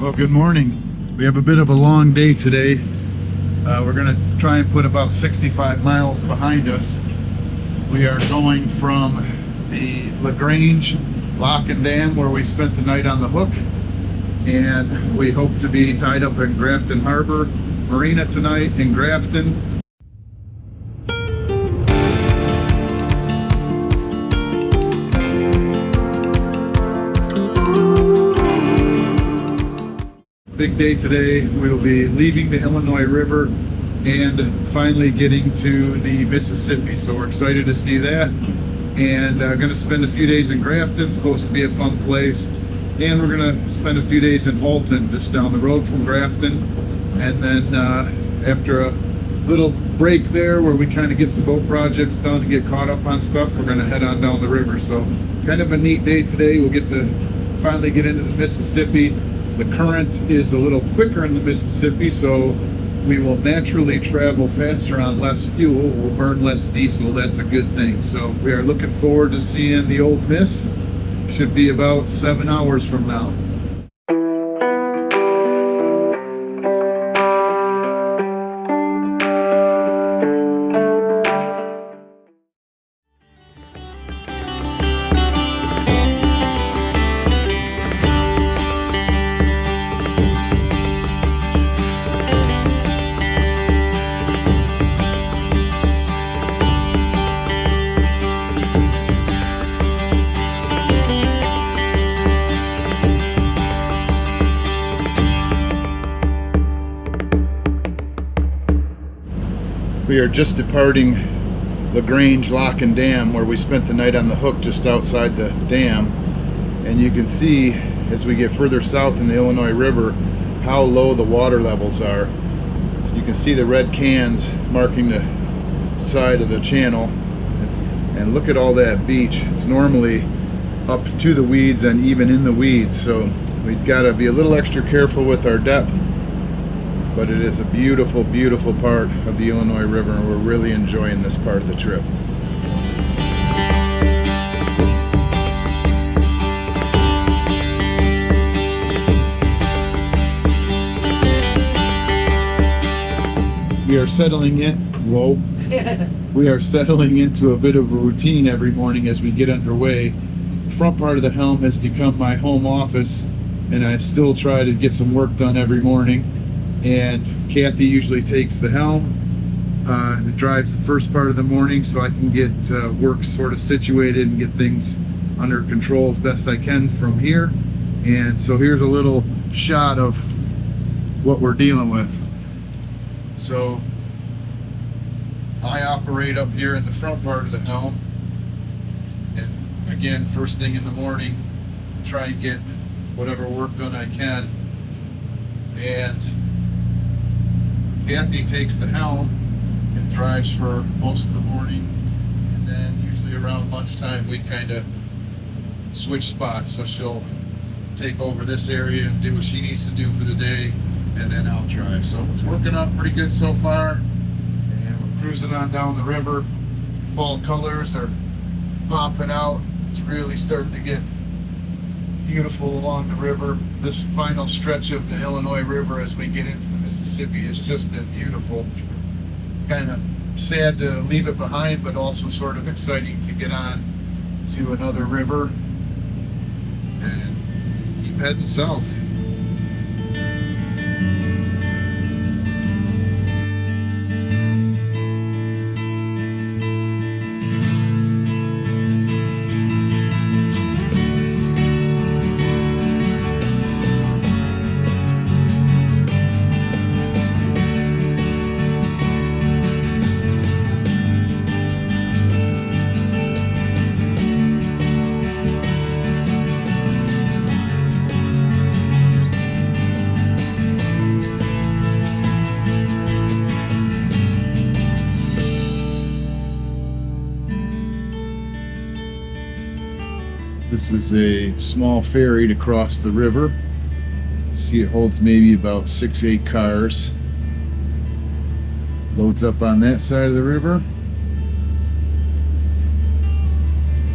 Well, good morning. We have a bit of a long day today. We're going to try and put about 65 miles behind us. We are going from the LaGrange Lock and Dam, where we spent the night on the hook, and we hope to be tied up in Grafton Harbor Marina tonight in Grafton. Big day today. We will be leaving the Illinois River and finally getting to the Mississippi. So we're excited to see that. And going to spend a few days in Grafton. Supposed to be a fun place. And we're going to spend a few days in Alton, just down the road from Grafton. And then after a little break there where we kind of get some boat projects done and get caught up on stuff, we're going to head on down the river. So kind of a neat day today. We'll get to finally get into the Mississippi. The current is a little quicker in the Mississippi, so we will naturally travel faster on less fuel. We'll burn less diesel. That's a good thing. So we are looking forward to seeing the Old Miss. Should be about 7 hours from now. We are just departing LaGrange Lock and Dam, where we spent the night on the hook just outside the dam. And you can see as we get further south in the Illinois River how low the water levels are. You can see the red cans marking the side of the channel. And look at all that beach. It's normally up to the weeds and even in the weeds. So we've got to be a little extra careful with our depth. But it is a beautiful, beautiful part of the Illinois River, and we're really enjoying this part of the trip. We are settling in. Whoa. We are settling into a bit of a routine every morning as we get underway. The front part of the helm has become my home office, and I still try to get some work done every morning. And Kathy usually takes the helm and drives the first part of the morning, so I can get work sort of situated and get things under control as best I can from here. And so here's a little shot of what we're dealing with. So I operate up here in the front part of the helm, and again, first thing in the morning, try and get whatever work done I can. And Kathy takes the helm and drives for most of the morning, and then usually around lunchtime we kind of switch spots. So she'll take over this area and do what she needs to do for the day, and then I'll drive. So it's working out pretty good so far, and we're cruising on down the river. Fall colors are popping out. It's really starting to get beautiful along the river. This final stretch of the Illinois River as we get into the Mississippi has just been beautiful. Kind of sad to leave it behind, but also sort of exciting to get on to another river and keep heading south. This is a small ferry to cross the river. See, it holds maybe about 6-8 cars. Loads up on that side of the river.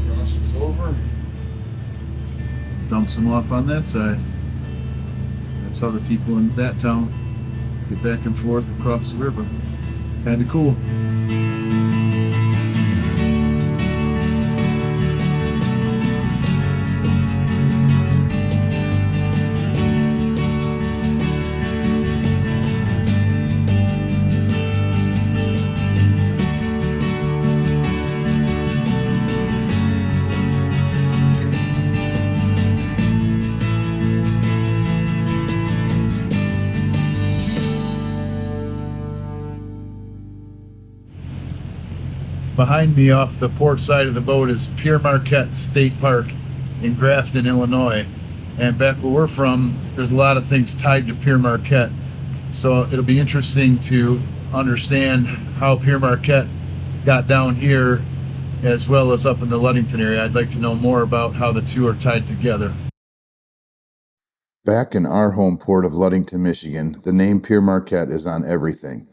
Crosses over. Dumps them off on that side. That's how the people in that town get back and forth across the river. Kinda cool. Behind me off the port side of the boat is Pere Marquette State Park in Grafton, Illinois. And back where we're from, there's a lot of things tied to Pere Marquette. So it'll be interesting to understand how Pere Marquette got down here as well as up in the Ludington area. I'd like to know more about how the two are tied together. Back in our home port of Ludington, Michigan, the name Pere Marquette is on everything.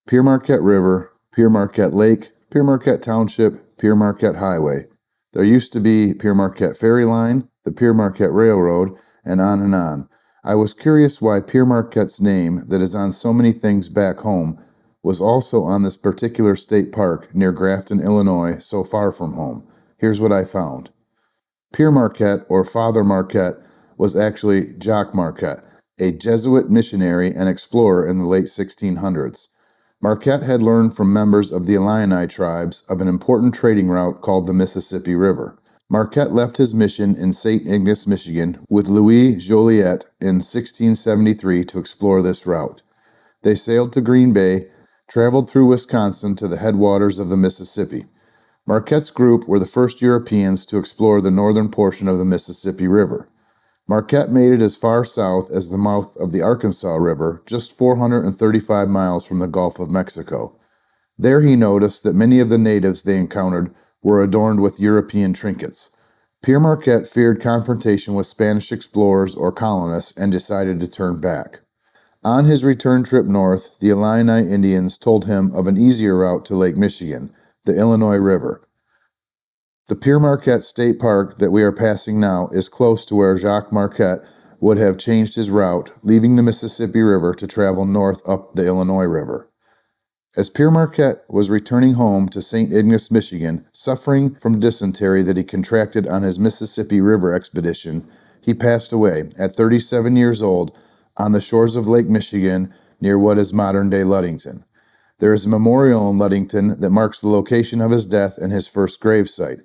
Pere Marquette River, Pere Marquette Lake, Pere Marquette Township, Pere Marquette Highway. There used to be Pere Marquette Ferry Line, the Pere Marquette Railroad, and on and on. I was curious why Pere Marquette's name, that is on so many things back home, was also on this particular state park near Grafton, Illinois, so far from home. Here's what I found. Pere Marquette, or Father Marquette, was actually Jacques Marquette, a Jesuit missionary and explorer in the late 1600s. Marquette had learned from members of the Illini tribes of an important trading route called the Mississippi River. Marquette left his mission in St. Ignace, Michigan, with Louis Joliet in 1673 to explore this route. They sailed to Green Bay, traveled through Wisconsin to the headwaters of the Mississippi. Marquette's group were the first Europeans to explore the northern portion of the Mississippi River. Marquette made it as far south as the mouth of the Arkansas River, just 435 miles from the Gulf of Mexico. There he noticed that many of the natives they encountered were adorned with European trinkets. Pere Marquette feared confrontation with Spanish explorers or colonists and decided to turn back. On his return trip north, the Illini Indians told him of an easier route to Lake Michigan, the Illinois River. The Pere Marquette State Park that we are passing now is close to where Jacques Marquette would have changed his route, leaving the Mississippi River to travel north up the Illinois River. As Pere Marquette was returning home to St. Ignace, Michigan, suffering from dysentery that he contracted on his Mississippi River expedition, he passed away at 37 years old on the shores of Lake Michigan near what is modern-day Ludington. There is a memorial in Ludington that marks the location of his death and his first grave site.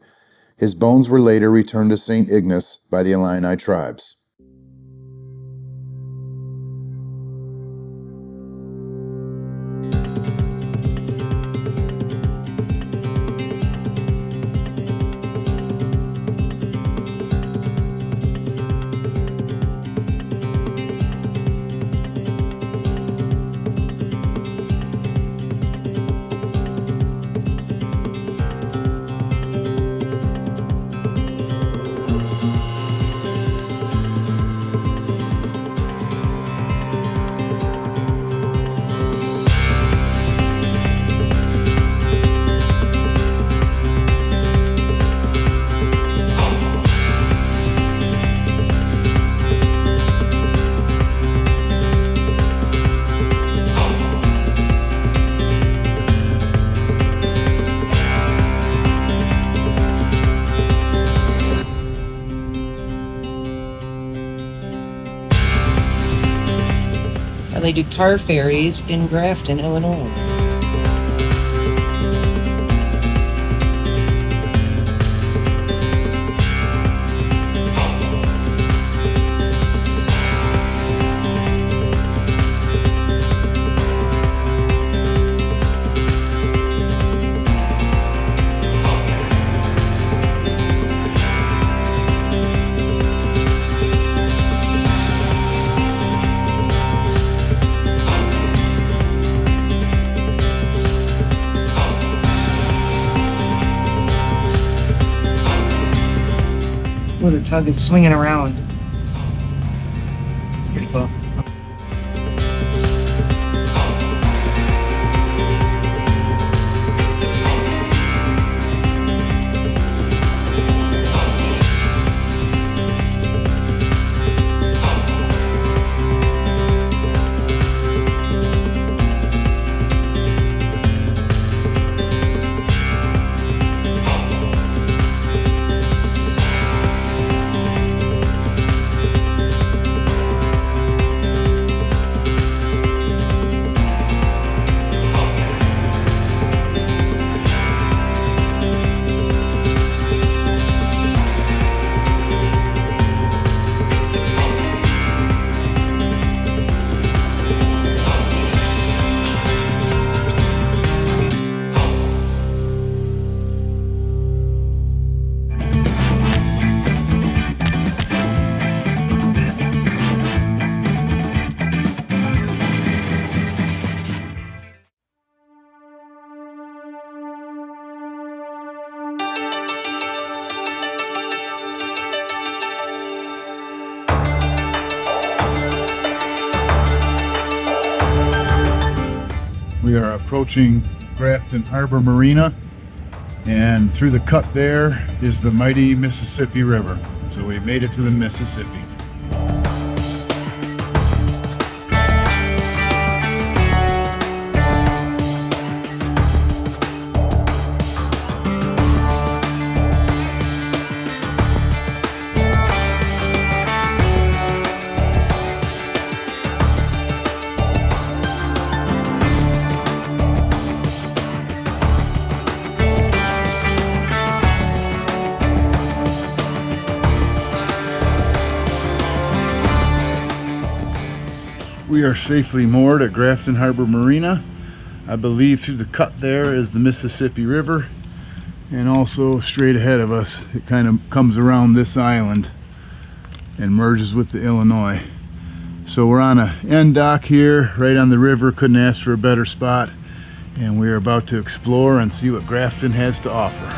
His bones were later returned to St. Ignace by the Illini tribes. And they do car ferries in Grafton, Illinois. Where the tug is swinging around. It's pretty cool. We are approaching Grafton Harbor Marina, and through the cut there is the mighty Mississippi River. So we made it to the Mississippi. We are safely moored at Grafton Harbor Marina. I believe through the cut there is the Mississippi River, and also straight ahead of us it kind of comes around this island and merges with the Illinois. So we're on a end dock here right on the river. Couldn't ask for a better spot, and we are about to explore and see what Grafton has to offer.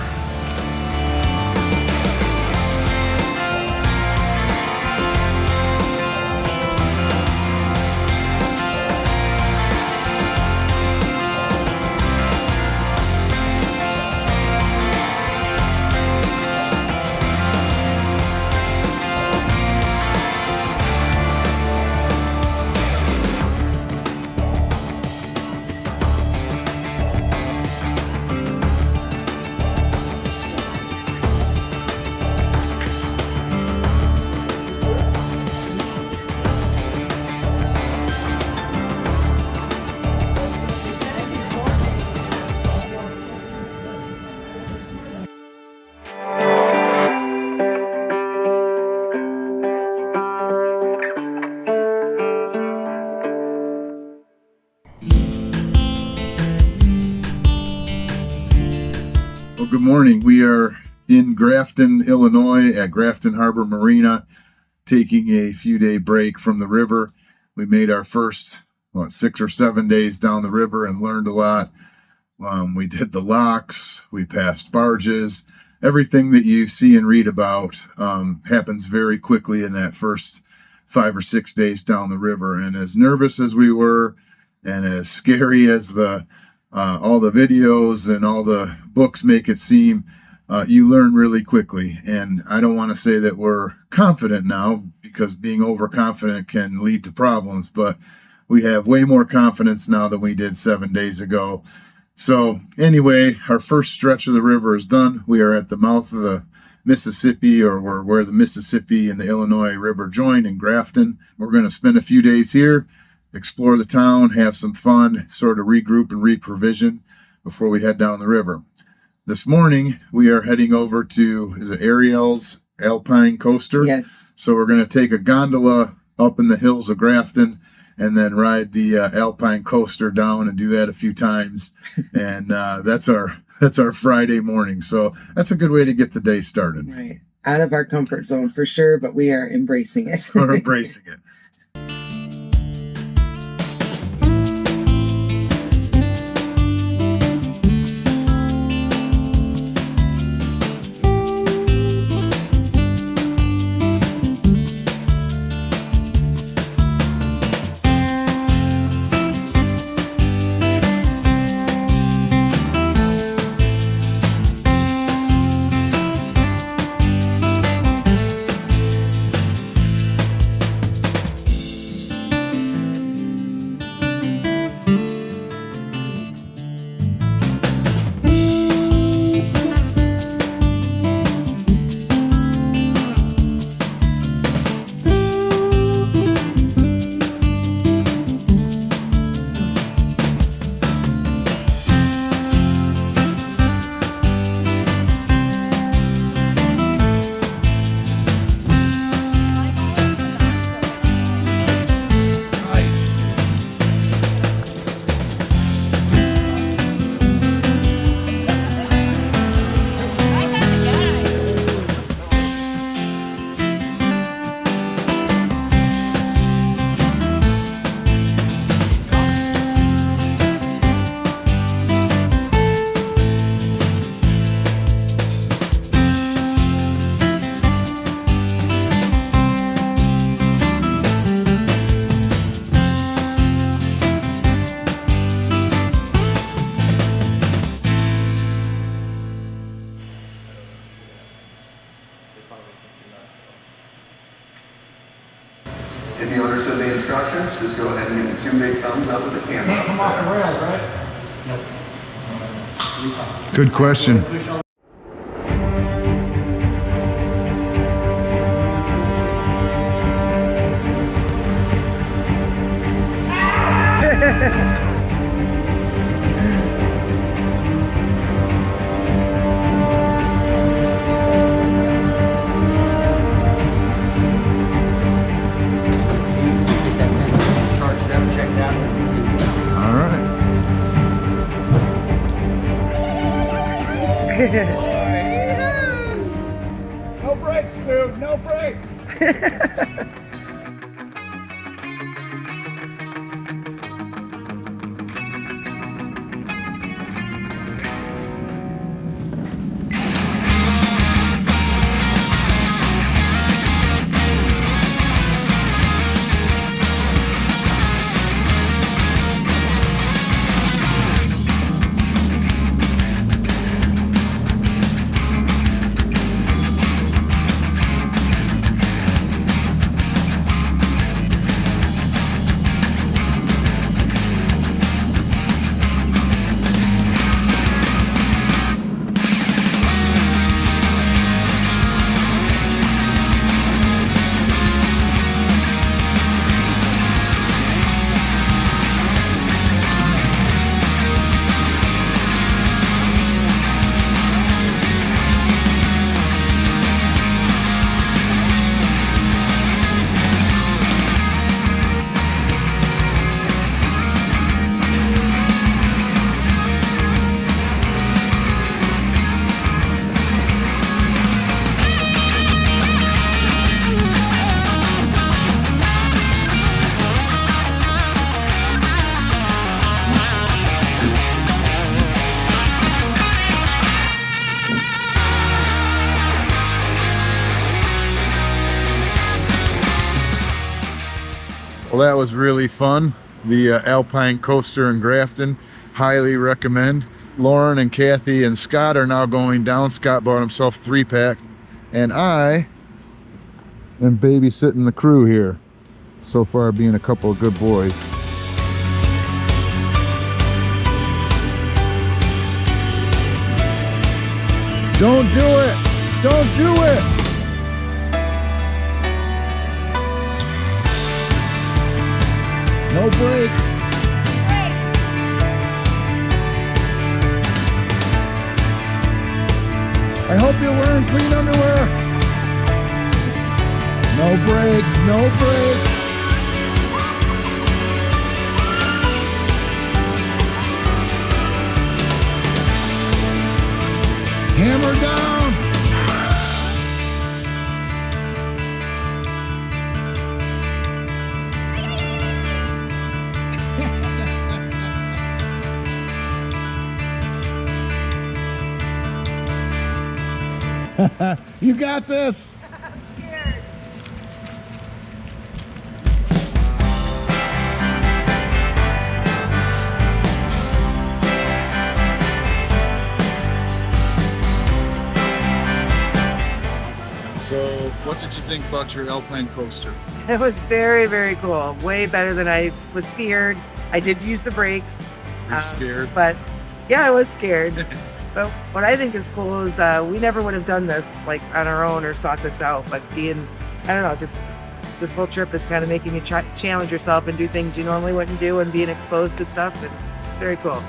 Well, good morning. We are in Grafton, Illinois at Grafton Harbor Marina, taking a few day break from the river. We made our first 6 or 7 days down the river and learned a lot. We did the locks, we passed barges. Everything that you see and read about happens very quickly in that first 5 or 6 days down the river. And as nervous as we were, and as scary as all the videos and all the books make it seem, you learn really quickly. And I don't want to say that we're confident now, because being overconfident can lead to problems, but we have way more confidence now than we did 7 days ago. So anyway, our first stretch of the river is done. We are at the mouth of the Mississippi, or where the Mississippi and the Illinois River join in Grafton. We're going to spend a few days here, explore the town, have some fun, sort of regroup and reprovision before we head down the river. This morning, we are heading over to, is it Ariel's Alpine Coaster? Yes. So we're going to take a gondola up in the hills of Grafton and then ride the Alpine Coaster down and do that a few times. And that's our Friday morning. So that's a good way to get the day started. Right. Out of our comfort zone for sure, but we are embracing it. We're embracing it. If you understood the instructions, just go ahead and give me 2 big thumbs up with the camera. Can't come off the rails, right? Nope. Good question. Get that sensor charged up, checked out, and see. All right. No brakes, dude, no brakes. Well, that was really fun. The Alpine Coaster in Grafton, highly recommend. Lauren and Kathy and Scott are now going down. Scott bought himself a 3-pack, and I am babysitting the crew here. So far, being a couple of good boys. Don't do it! Don't do it! No brakes. I hope you're wearing clean underwear. No brakes, no brakes. Hammer down. You got this. I'm scared. So, what did you think about your Alpine coaster? It was very, very cool. Way better than I was feared. I did use the brakes. Were you scared? But yeah, I was scared. But what I think is cool is we never would have done this like on our own or sought this out. But being, I don't know, just this whole trip is kind of making you challenge yourself and do things you normally wouldn't do and being exposed to stuff. And it's very cool.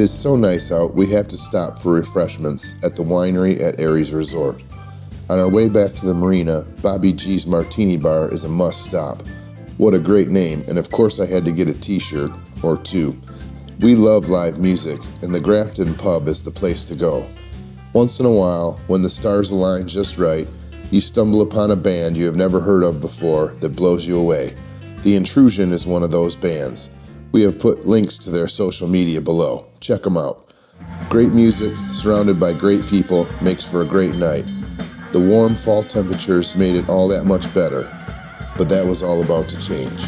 It is so nice out, we have to stop for refreshments at the winery at Aries Resort. On our way back to the marina, Bobby G's Martini Bar is a must stop. What a great name, and of course I had to get a t-shirt, or two. We love live music, and the Grafton pub is the place to go. Once in a while, when the stars align just right, you stumble upon a band you have never heard of before that blows you away. The Intrusion is one of those bands. We have put links to their social media below. Check them out. Great music, surrounded by great people, makes for a great night. The warm fall temperatures made it all that much better, but that was all about to change.